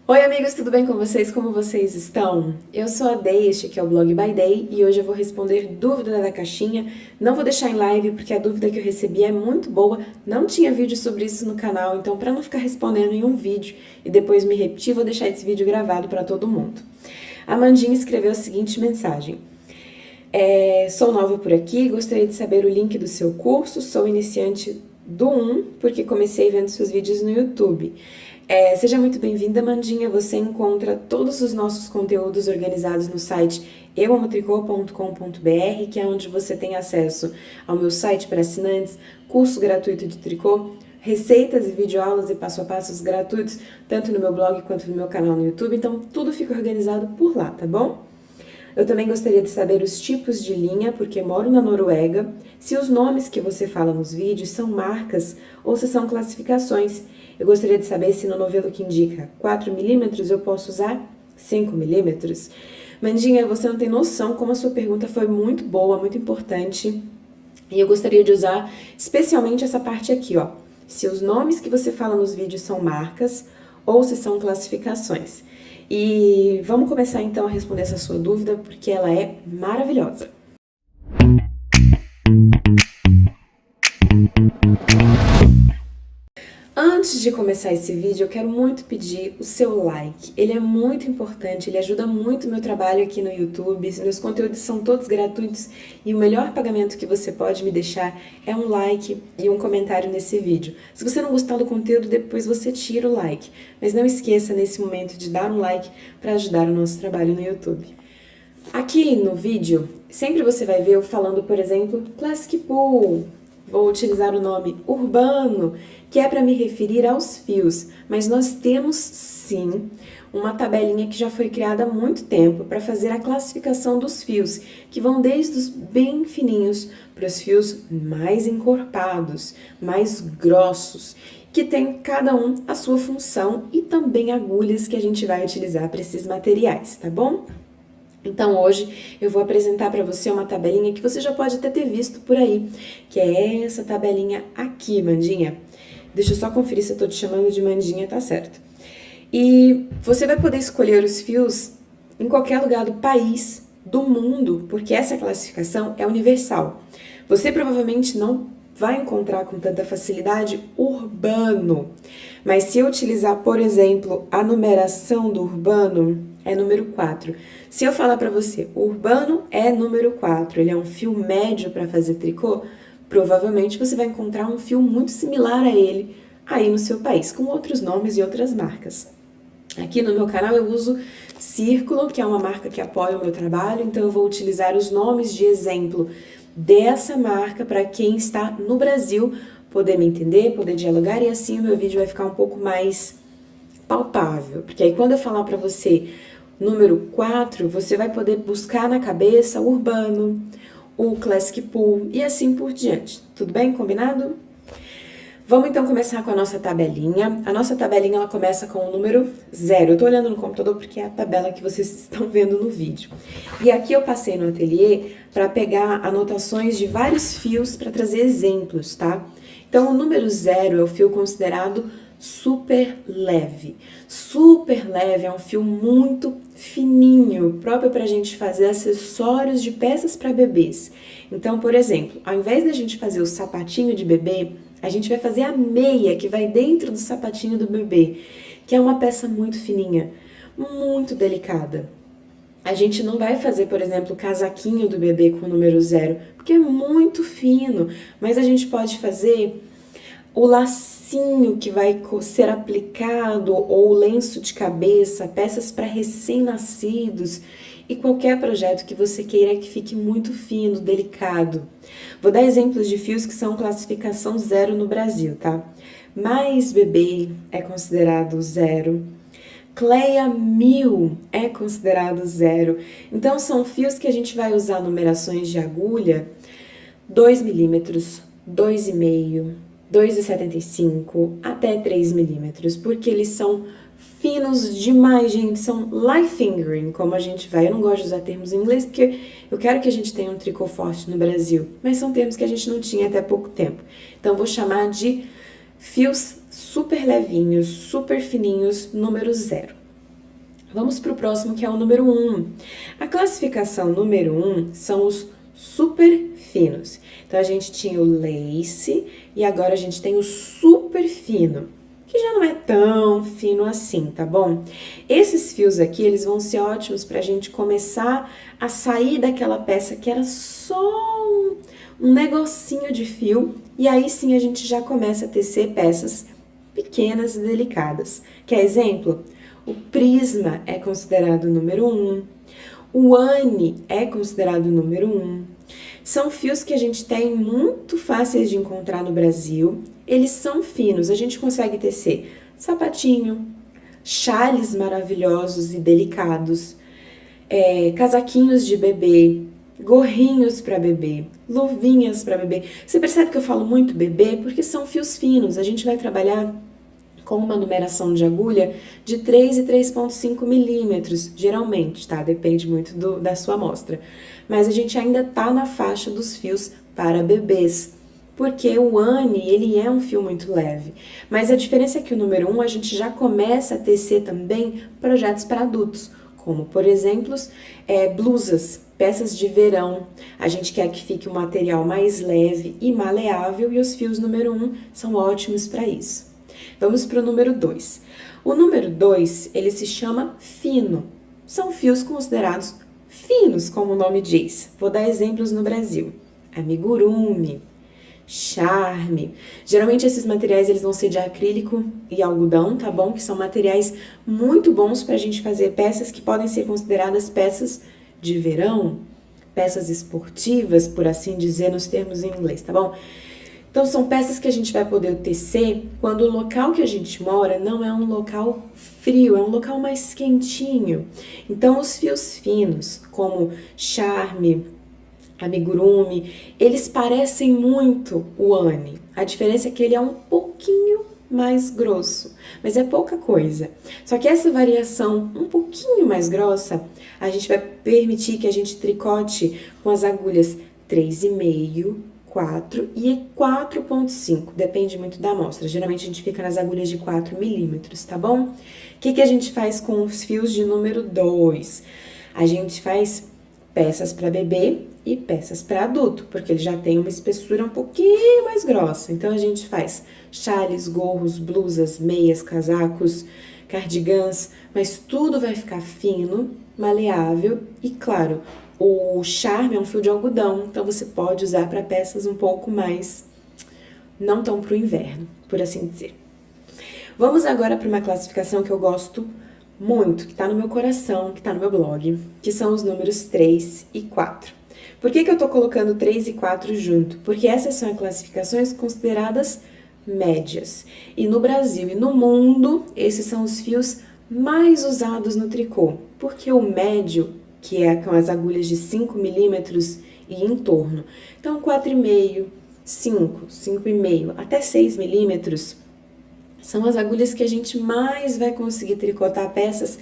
Oi amigos, tudo bem com vocês? Como vocês estão? Eu sou a Day, este aqui é o Blog by Day e hoje eu vou responder dúvida da caixinha. Não vou deixar em live porque a dúvida que eu recebi é muito boa, não tinha vídeo sobre isso no canal, então para não ficar respondendo em um vídeo e depois me repetir, vou deixar esse vídeo gravado para todo mundo. A Mandinha escreveu a seguinte mensagem. Sou nova por aqui, gostaria de saber o link do seu curso, sou iniciante do 1, porque comecei vendo seus vídeos no YouTube. Seja muito bem-vinda, Mandinha. Você encontra todos os nossos conteúdos organizados no site euamotricô.com.br, que é onde você tem acesso ao meu site para assinantes, curso gratuito de tricô, receitas e videoaulas e passo a passos gratuitos, tanto no meu blog quanto no meu canal no YouTube. Então, tudo fica organizado por lá, tá bom? Eu também gostaria de saber os tipos de linha, porque moro na Noruega, se os nomes que você fala nos vídeos são marcas ou se são classificações. Eu gostaria de saber se no novelo que indica 4 milímetros eu posso usar 5 milímetros. Mandinha, você não tem noção como a sua pergunta foi muito boa, muito importante. E eu gostaria de usar especialmente essa parte aqui, ó. Se os nomes que você fala nos vídeos são marcas ou se são classificações. E vamos começar então a responder essa sua dúvida, porque ela é maravilhosa. Antes de começar esse vídeo, eu quero muito pedir o seu like. Ele é muito importante, ele ajuda muito o meu trabalho aqui no YouTube. Meus conteúdos são todos gratuitos e o melhor pagamento que você pode me deixar é um like e um comentário nesse vídeo. Se você não gostar do conteúdo, depois você tira o like. Mas não esqueça nesse momento de dar um like para ajudar o nosso trabalho no YouTube. Aqui no vídeo, sempre você vai ver eu falando, por exemplo, Classic Pool. Vou utilizar o nome urbano, que é para me referir aos fios, mas nós temos sim uma tabelinha que já foi criada há muito tempo para fazer a classificação dos fios, que vão desde os bem fininhos para os fios mais encorpados, mais grossos, que tem cada um a sua função e também agulhas que a gente vai utilizar para esses materiais, tá bom? Então hoje eu vou apresentar para você uma tabelinha que você já pode até ter visto por aí, que é essa tabelinha aqui, Mandinha. Deixa eu só conferir se eu tô te chamando de Mandinha, tá certo. E você vai poder escolher os fios em qualquer lugar do país, do mundo, porque essa classificação é universal. Você provavelmente não vai encontrar com tanta facilidade urbano, mas se eu utilizar, por exemplo, a numeração do urbano, é número 4. Se eu falar para você, o urbano é número 4, ele é um fio médio para fazer tricô, provavelmente você vai encontrar um fio muito similar a ele aí no seu país, com outros nomes e outras marcas. Aqui no meu canal eu uso Círculo, que é uma marca que apoia o meu trabalho, então eu vou utilizar os nomes de exemplo dessa marca para quem está no Brasil poder me entender, poder dialogar, e assim o meu vídeo vai ficar um pouco mais palpável, porque aí quando eu falar para você número 4, você vai poder buscar na cabeça o urbano, o Classic Pool e assim por diante. Tudo bem? Combinado? Vamos então começar com a nossa tabelinha. A nossa tabelinha ela começa com o número 0. Eu tô olhando no computador porque é a tabela que vocês estão vendo no vídeo. E aqui eu passei no ateliê para pegar anotações de vários fios para trazer exemplos, tá? Então o número 0 é o fio considerado super leve. Super leve é um fio muito fininho, próprio para a gente fazer acessórios de peças para bebês. Então, por exemplo, ao invés da gente fazer o sapatinho de bebê, a gente vai fazer a meia que vai dentro do sapatinho do bebê, que é uma peça muito fininha, muito delicada. A gente não vai fazer, por exemplo, o casaquinho do bebê com o número 0, porque é muito fino, mas a gente pode fazer o lacinho que vai ser aplicado ou o lenço de cabeça, peças para recém-nascidos e qualquer projeto que você queira que fique muito fino, delicado. Vou dar exemplos de fios que são classificação 0 no Brasil, tá? Mais bebê é considerado 0. Cleia 1000 é considerado 0. Então são fios que a gente vai usar numerações de agulha 2 milímetros, 2,5, 2,75 até 3 milímetros, porque eles são finos demais, gente, são light fingering, como a gente vai. Eu não gosto de usar termos em inglês, porque eu quero que a gente tenha um tricô forte no Brasil, mas são termos que a gente não tinha até pouco tempo. Então, vou chamar de fios super levinhos, super fininhos, número 0. Vamos para o próximo, que é o número 1. A classificação número 1 são os super finos. Então, a gente tinha o lace e agora a gente tem o super fino, que já não é tão fino assim, tá bom? Esses fios aqui, eles vão ser ótimos pra gente começar a sair daquela peça que era só um negocinho de fio, e aí sim a gente já começa a tecer peças pequenas e delicadas. Quer exemplo? O prisma é considerado o número 1, o ane é considerado o número 1. São fios que a gente tem muito fáceis de encontrar no Brasil, eles são finos, a gente consegue tecer sapatinho, chales maravilhosos e delicados, casaquinhos de bebê, gorrinhos para bebê, luvinhas para bebê. Você percebe que eu falo muito bebê porque são fios finos, a gente vai trabalhar com uma numeração de agulha de 3 e 3,5 milímetros, geralmente, tá? Depende muito da sua amostra. Mas a gente ainda tá na faixa dos fios para bebês, porque o ane, ele é um fio muito leve. Mas a diferença é que o número 1 a gente já começa a tecer também projetos para adultos, como, por exemplo, blusas, peças de verão. A gente quer que fique um material mais leve e maleável e os fios número 1 são ótimos para isso. Vamos para o número 2. O número 2, ele se chama fino. São fios considerados finos, como o nome diz. Vou dar exemplos no Brasil. Amigurumi, charme. Geralmente esses materiais eles vão ser de acrílico e algodão, tá bom? Que são materiais muito bons para a gente fazer peças que podem ser consideradas peças de verão, peças esportivas, por assim dizer, nos termos em inglês, tá bom? Então, são peças que a gente vai poder tecer quando o local que a gente mora não é um local frio, é um local mais quentinho. Então, os fios finos, como charme, amigurumi, eles parecem muito o ane. A diferença é que ele é um pouquinho mais grosso, mas é pouca coisa. Só que essa variação um pouquinho mais grossa, a gente vai permitir que a gente tricote com as agulhas 3,5, 4 e 4,5, depende muito da amostra. Geralmente a gente fica nas agulhas de 4 milímetros, tá bom? O que a gente faz com os fios de número 2? A gente faz peças para bebê e peças para adulto, porque ele já tem uma espessura um pouquinho mais grossa. Então a gente faz chales, gorros, blusas, meias, casacos, cardigans, mas tudo vai ficar fino, maleável e claro, o charme é um fio de algodão, então você pode usar para peças um pouco mais, não tão para o inverno, por assim dizer. Vamos agora para uma classificação que eu gosto muito, que está no meu coração, que está no meu blog, que são os números 3 e 4. Por que eu tô colocando 3 e 4 junto? Porque essas são classificações consideradas médias. E no Brasil e no mundo, esses são os fios mais usados no tricô, porque o médio, que é com as agulhas de 5 milímetros e em torno. Então, 4,5, 5, 5,5 até 6 milímetros são as agulhas que a gente mais vai conseguir tricotar peças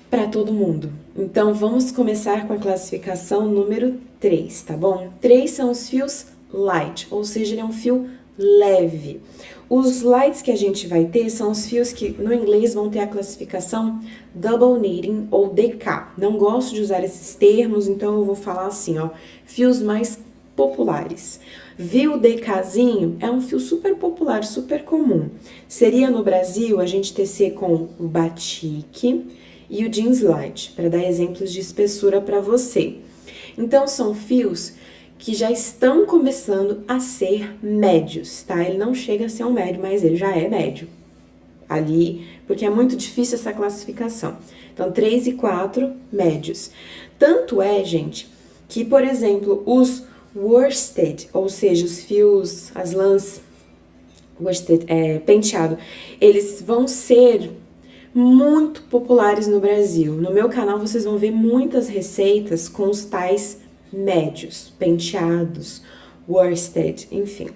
para todo mundo. Então, vamos começar com a classificação número 3, tá bom? 3 são os fios light, ou seja, ele é um fio leve. Os lights que a gente vai ter são os fios que no inglês vão ter a classificação double knitting ou DK. Não gosto de usar esses termos, então eu vou falar assim, ó, fios mais populares. Viu DKzinho é um fio super popular, super comum. Seria no Brasil a gente tecer com o batik e o jeans light, para dar exemplos de espessura para você. Então são fios que já estão começando a ser médios, tá? Ele não chega a ser um médio, mas ele já é médio ali, porque é muito difícil essa classificação. Então, 3 e 4, médios. Tanto é, gente, que, por exemplo, os worsted, ou seja, os fios, as lãs, worsted, penteado, eles vão ser muito populares no Brasil. No meu canal, vocês vão ver muitas receitas com os tais médios, penteados, worsted, enfim.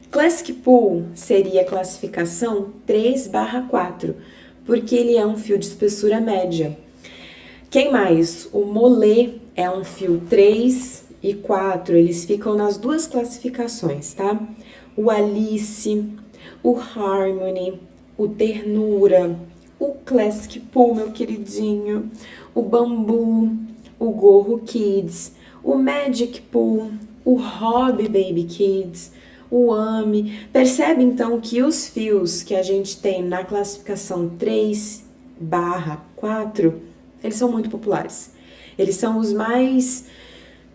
Classic Pull seria a classificação 3/4, porque ele é um fio de espessura média. Quem mais? O mollet é um fio 3 e 4, eles ficam nas duas classificações, tá? O Alice, o Harmony, o Ternura, o Classic Pool, meu queridinho, o Bambu, o Gorro Kids, o Magic Pool, o Hobby Baby Kids, o AMI. Percebe então que os fios que a gente tem na classificação 3/4, eles são muito populares. Eles são os mais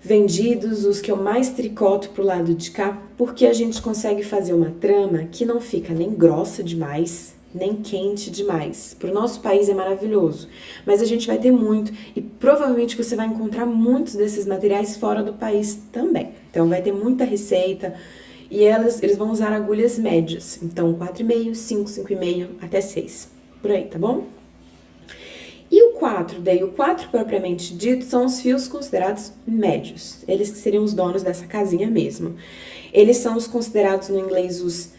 vendidos, os que eu mais tricoto pro lado de cá, porque a gente consegue fazer uma trama que não fica nem grossa demais, nem quente demais. Pro nosso país é maravilhoso, mas a gente vai ter muito e provavelmente você vai encontrar muitos desses materiais fora do país também. Então vai ter muita receita e eles vão usar agulhas médias, então 4,5, 5, 5,5 até 6, por aí, tá bom? E o 4, daí o 4 propriamente dito, são os fios considerados médios. Eles que seriam os donos dessa casinha mesmo. Eles são os considerados no inglês os...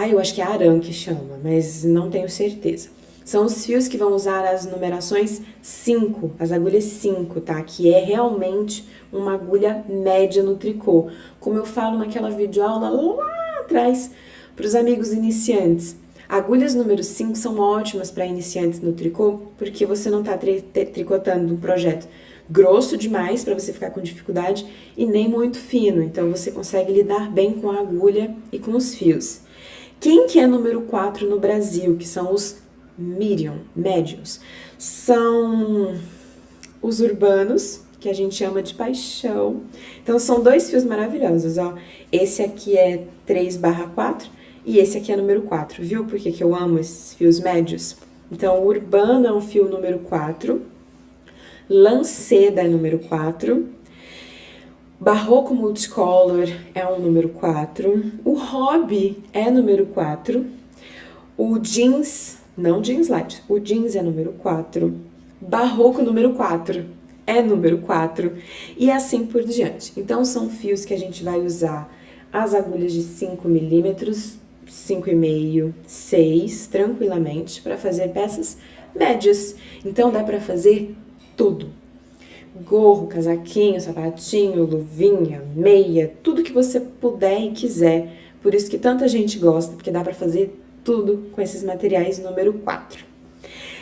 eu acho que é aran que chama, mas não tenho certeza. São os fios que vão usar as numerações 5, as agulhas 5, tá? Que é realmente uma agulha média no tricô. Como eu falo naquela videoaula lá atrás, para os amigos iniciantes. Agulhas número 5 são ótimas para iniciantes no tricô, porque você não está tricotando um projeto grosso demais para você ficar com dificuldade e nem muito fino. Então, você consegue lidar bem com a agulha e com os fios. Quem que é número 4 no Brasil, que são os médios? São os urbanos, que a gente chama de paixão. Então, são dois fios maravilhosos, ó. Esse aqui é 3/4. E esse aqui é número 4, viu? Por que eu amo esses fios médios? Então, o urbano é um fio número 4, lanceda é número 4, barroco multicolor é um número 4, o hobby é número 4, o jeans, não jeans light, o jeans é número 4, barroco número 4 é número 4 e assim por diante. Então, são fios que a gente vai usar as agulhas de 5 milímetros, 5,5, 6, tranquilamente, para fazer peças médias. Então, dá para fazer tudo. Gorro, casaquinho, sapatinho, luvinha, meia, tudo que você puder e quiser. Por isso que tanta gente gosta, porque dá para fazer tudo com esses materiais número 4.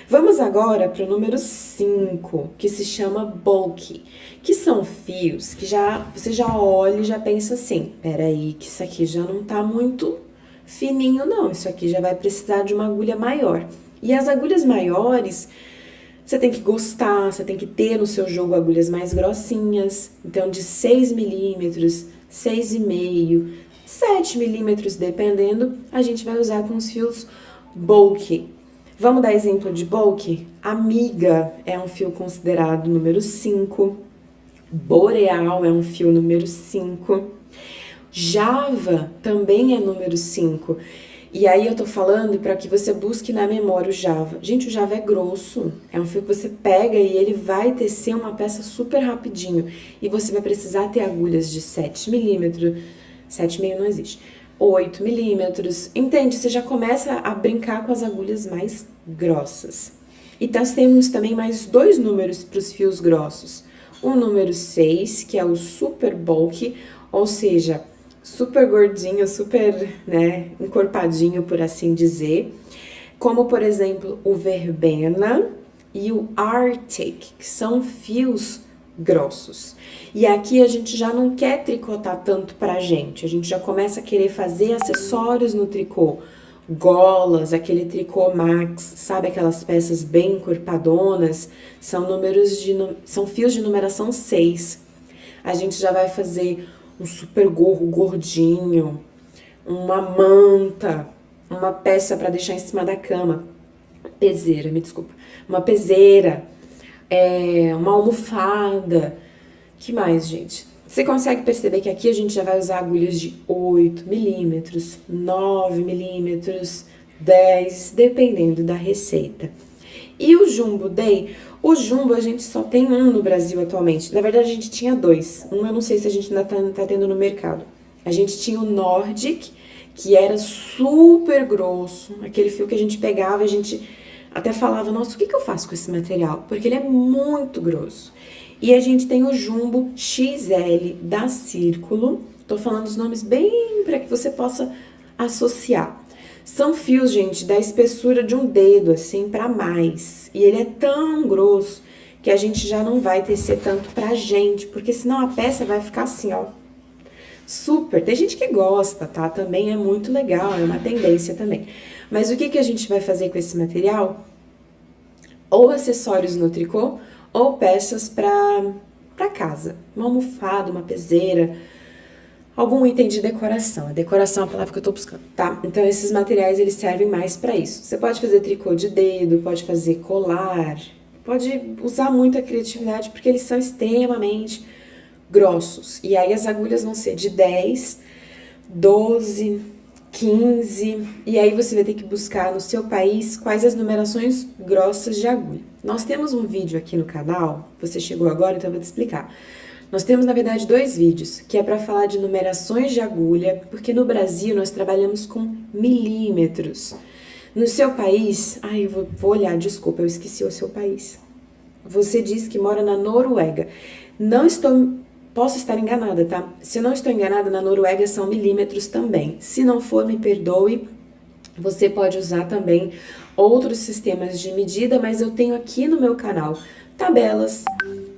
Vamos agora para o número 5, que se chama bulky, que são fios que você já olha e já pensa assim, peraí, que isso aqui já não tá muito fininho não, isso aqui já vai precisar de uma agulha maior. E as agulhas maiores, você tem que gostar, você tem que ter no seu jogo agulhas mais grossinhas, então de 6 milímetros, 6,5, 7 milímetros, dependendo, a gente vai usar com os fios bulky. Vamos dar exemplo de bulky? Amiga é um fio considerado número 5, Boreal é um fio número 5, Java também é número 5. E aí eu tô falando para que você busque na memória o Java. Gente, o Java é grosso, é um fio que você pega e ele vai tecer uma peça super rapidinho. E você vai precisar ter agulhas de 7 milímetros, 7,5 não existe, 8 milímetros, entende? Você já começa a brincar com as agulhas mais grossas. E nós temos também mais 2 números para os fios grossos. O número 6, que é o super bulky, ou seja, super gordinho, super, né, encorpadinho, por assim dizer. Como, por exemplo, o verbena e o Arctic, que são fios grossos. E aqui a gente já não quer tricotar tanto pra gente, a gente já começa a querer fazer acessórios no tricô, golas, aquele tricô max, sabe aquelas peças bem encorpadonas, são fios de numeração 6. A gente já vai fazer um super gorro gordinho, uma manta, uma peça para deixar em cima da cama, uma peseira, uma almofada. Que mais, gente? Você consegue perceber que aqui a gente já vai usar agulhas de 8 milímetros, 9 milímetros, 10, dependendo da receita. E o Jumbo Day? O Jumbo a gente só tem um no Brasil atualmente. Na verdade, a gente tinha 2. Um eu não sei se a gente ainda tá tendo no mercado. A gente tinha o Nordic, que era super grosso. Aquele fio que a gente pegava, a gente até falava, nossa, o que eu faço com esse material? Porque ele é muito grosso. E a gente tem o Jumbo XL da Círculo. Tô falando os nomes bem para que você possa associar. São fios, gente, da espessura de um dedo, assim, pra mais. E ele é tão grosso que a gente já não vai tecer tanto pra gente, porque senão a peça vai ficar assim, ó. Super. Tem gente que gosta, tá? Também é muito legal, é uma tendência também. Mas o que que a gente vai fazer com esse material? Ou acessórios no tricô, ou peças pra casa. Uma almofada, uma peseira, algum item de decoração. A decoração é a palavra que eu tô buscando, tá? Então, esses materiais, eles servem mais pra isso. Você pode fazer tricô de dedo, pode fazer colar, pode usar muito a criatividade, porque eles são extremamente grossos. E aí, as agulhas vão ser de 10, 12, 15, e aí você vai ter que buscar no seu país quais as numerações grossas de agulha. Nós temos um vídeo aqui no canal, você chegou agora, então eu vou te explicar. Nós temos, na verdade, 2 vídeos, que é para falar de numerações de agulha, porque no Brasil nós trabalhamos com milímetros. No seu país, eu vou olhar, desculpa, eu esqueci o seu país. Você diz que mora na Noruega. Posso estar enganada, tá? Se eu não estou enganada, na Noruega são milímetros também. Se não for, me perdoe. Você pode usar também outros sistemas de medida, mas eu tenho aqui no meu canal tabelas,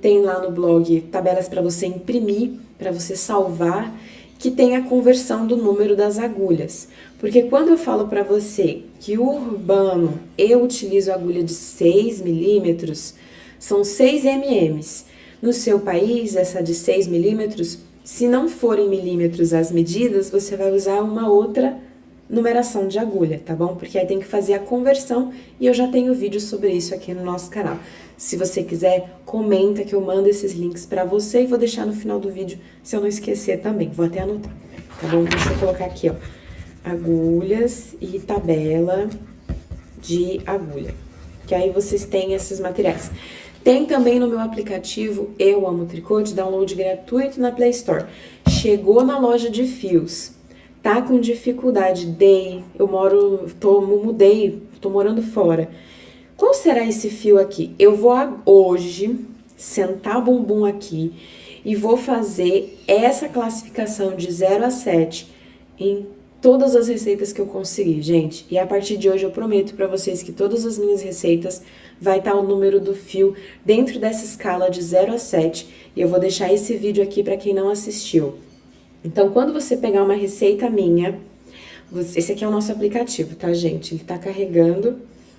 tem lá no blog tabelas para você imprimir, para você salvar, que tem a conversão do número das agulhas. Porque quando eu falo para você que o urbano eu utilizo agulha de 6 milímetros, são 6 mm. No seu país, essa de 6 milímetros, se não forem milímetros as medidas, você vai usar uma outra numeração de agulha, tá bom? Porque aí tem que fazer a conversão e eu já tenho vídeo sobre isso aqui no nosso canal. Se você quiser, comenta que eu mando esses links pra você e vou deixar no final do vídeo, se eu não esquecer também. Vou até anotar, tá bom? Deixa eu colocar aqui, ó, agulhas e tabela de agulha, que aí vocês têm esses materiais. Tem também no meu aplicativo Eu Amo Tricô, de download gratuito na Play Store. Chegou na loja de fios, tá com dificuldade, mudei, tô morando fora. Qual será esse fio aqui? Eu vou hoje sentar o bumbum aqui e vou fazer essa classificação de 0 a 7 em todas as receitas que eu conseguir, gente. E a partir de hoje eu prometo pra vocês que todas as minhas receitas vai estar o número do fio dentro dessa escala de 0 a 7. E eu vou deixar esse vídeo aqui pra quem não assistiu. Então, quando você pegar uma receita minha, esse aqui é o nosso aplicativo, tá, gente? Ele tá carregando,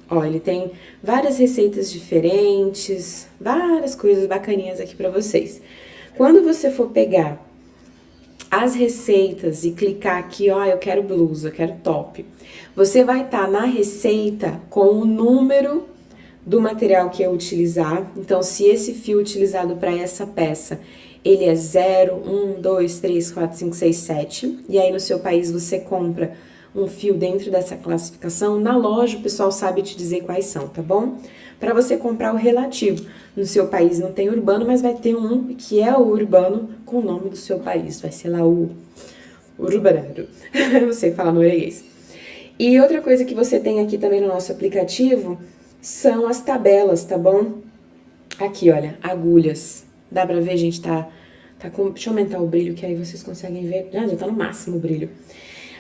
ó, ele tem várias receitas diferentes, várias coisas bacaninhas aqui pra vocês. Quando você for pegar as receitas e clicar aqui, ó, eu quero blusa, eu quero top, você vai estar na receita com o número do material que eu utilizar. Então, se esse fio utilizado para essa peça, ele é 0, 1, 2, 3, 4, 5, 6, 7. E aí, no seu país, você compra um fio dentro dessa classificação. Na loja, o pessoal sabe te dizer quais são, tá bom? Para você comprar o relativo. No seu país não tem urbano, mas vai ter um que é o urbano com o nome do seu país. Vai ser lá o urbano. Não sei falar norueguês. E outra coisa que você tem aqui também no nosso aplicativo são as tabelas, tá bom? Aqui, olha, agulhas. Dá pra ver, gente, tá com... Deixa eu aumentar o brilho, que aí vocês conseguem ver. Já tá no máximo o brilho.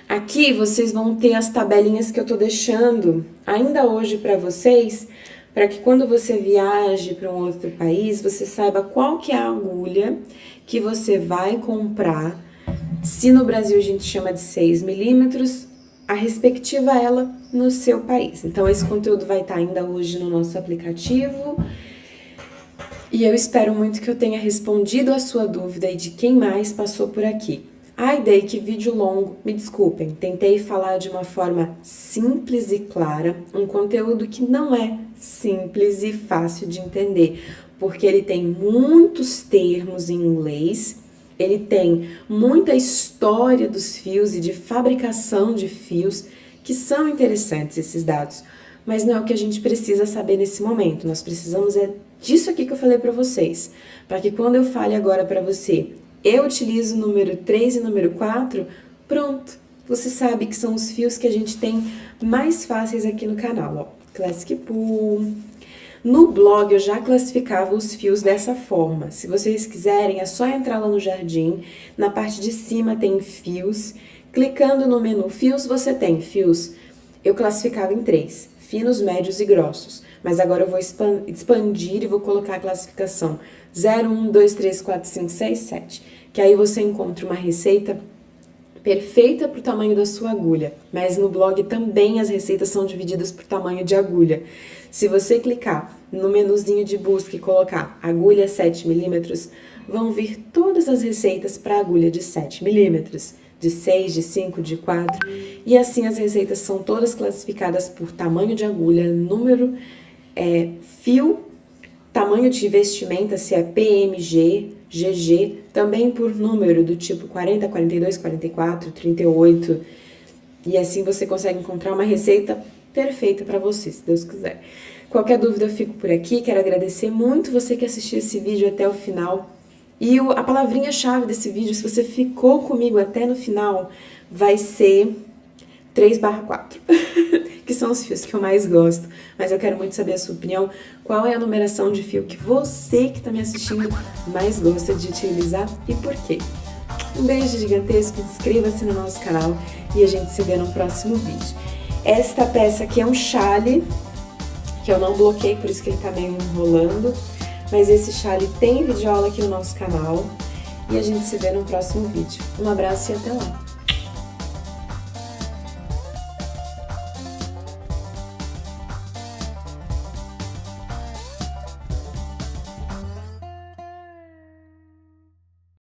Aqui, vocês vão ter as tabelinhas que eu tô deixando ainda hoje pra vocês, para que quando você viaje para um outro país, você saiba qual que é a agulha que você vai comprar. Se no Brasil a gente chama de 6 milímetros, a respectiva a ela no seu país. Então, esse conteúdo vai estar ainda hoje no nosso aplicativo. E eu espero muito que eu tenha respondido a sua dúvida e de quem mais passou por aqui. Ai, Dei, que vídeo longo, me desculpem. Tentei falar de uma forma simples e clara, um conteúdo que não é simples e fácil de entender, porque ele tem muitos termos em inglês, ele tem muita história dos fios e de fabricação de fios, que são interessantes esses dados, mas não é o que a gente precisa saber nesse momento. Nós precisamos disso aqui que eu falei para vocês, para que quando eu fale agora para você, eu utilizo o número 3 e o número 4, pronto, você sabe que são os fios que a gente tem mais fáceis aqui no canal, ó. Classic Pool. No blog eu já classificava os fios dessa forma. Se vocês quiserem, é só entrar lá no jardim, na parte de cima tem fios, clicando no menu fios, você tem fios eu classificava em 3, finos, médios e grossos. Mas agora eu vou expandir e vou colocar a classificação 0, 1, 2, 3, 4, 5, 6, 7. Que aí você encontra uma receita perfeita para o tamanho da sua agulha. Mas no blog também as receitas são divididas por tamanho de agulha. Se você clicar no menuzinho de busca e colocar agulha 7mm, vão vir todas as receitas para agulha de 7mm, de 6, de 5, de 4, e assim as receitas são todas classificadas por tamanho de agulha, número, fio, tamanho de vestimenta, se é PMG, GG, também por número do tipo 40, 42, 44, 38, e assim você consegue encontrar uma receita perfeita para você, se Deus quiser. Qualquer dúvida eu fico por aqui, quero agradecer muito você que assistiu esse vídeo até o final. E a palavrinha-chave desse vídeo, se você ficou comigo até no final, vai ser 3/4, que são os fios que eu mais gosto. Mas eu quero muito saber a sua opinião, qual é a numeração de fio que você que está me assistindo mais gosta de utilizar e por quê? Um beijo gigantesco, inscreva-se no nosso canal e a gente se vê no próximo vídeo. Esta peça aqui é um chale, que eu não bloqueei, por isso que ele tá meio enrolando. Mas esse chale tem videoaula aqui no nosso canal. E a gente se vê no próximo vídeo. Um abraço e até lá!